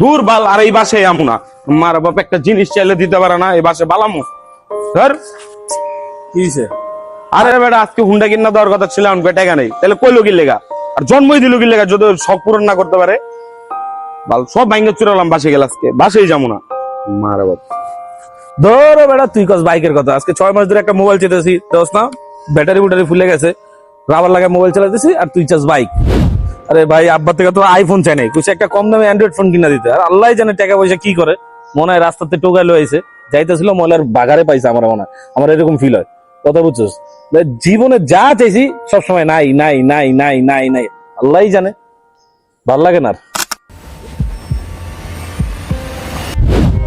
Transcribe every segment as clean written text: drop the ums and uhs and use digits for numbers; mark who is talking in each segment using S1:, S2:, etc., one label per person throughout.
S1: দূর বাল, আর এই বাসে আমু না। মার বাপ একটা জিনিস চাইলে দিতে পারে না, এই বাসে বালামু ধর।
S2: কি হইছে?
S1: আরে বেটা, আজকে হুন্ডা কিনা দেওয়ার কথা ছিল, এখন টাকা নেই, তাহলে কইলো কি লেগা? আর জন্মই দিল কি লেগা যদি শখ পূরণ না করতে পারে? বাল সব ভাঙ্গে চুরালাম, বাসে গেল, আজকে বাসেই যাবো না। মার বাপ
S2: ধরো বেটা, তুই কস বাইকের কথা। আজকে 6 মাস ধরে একটা মোবাইল চেতেছি, দোস না ব্যাটারি বুটারি ফুলে গেছে, রাবার লাগায় মোবাইল চালাতেছি, আর তুই চাস বাইক। আরে ভাই, আব্বা থেকে তো আইফোন চাই নাই, কুছে একটা কম দামে অ্যান্ড্রয়েড ফোন কিনা দিতে। আর আল্লাহ জানে টাকা পয়সা কি করে, মনে হয় রাস্তাতে টোকাই লইছে, যাইতেছিল ময়লার বাগারে পাইছে। আমার মনে হয়, আমার এরকম ফিল হয়। কথা বুঝছস? জীবনে যা চাইছি সবসময় নাই নাই নাই নাই নাই নাই, আল্লাহ জানে। ভাল লাগে না।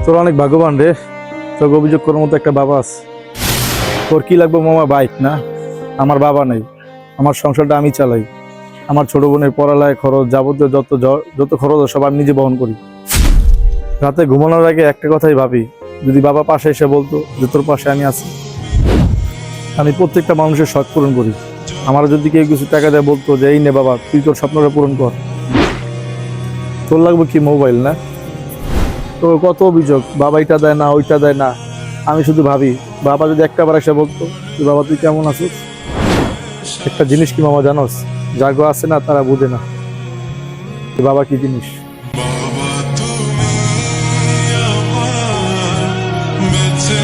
S3: তোর অনেক ভাগ্যবান রে, তোকে অভিযোগ করার মতো একটা বাবা আছে। তোর কি লাগবে মামা? বাইক না? আমার বাবা নেই, আমার সংসারটা আমি চালাই। আমার ছোট বোনের পড়ালেখা খরচ, যাবতীয় যত খরচ সব আমি নিজে বহন করি। রাতে ঘুমানোর আগে একটা কথাই ভাবি, যদি বাবা পাশে এসে বলতো যে তোর পাশে আমি আছি। আমি প্রত্যেকটা মানুষের শখ পূরণ করি। আমার যদি কেউ কিছু টাকা দেয়, বলতো যে এই নে বাবা, তুই তোর স্বপ্নটা পূরণ কর। তোর লাগবে কি মোবাইল না? তো কত অভিযোগ, বাবা এটা দেয় না, ওইটা দেয় না। আমি শুধু ভাবি, বাবা যদি একটা বার এসে বলতো যে বাবা তুই কেমন আছিস। একটা জিনিস কি মামা জানোস, জাগো আছে না তারা বুঝে না বাবা কি জিনিস।
S4: বাবা তুমি আমার বেঁচে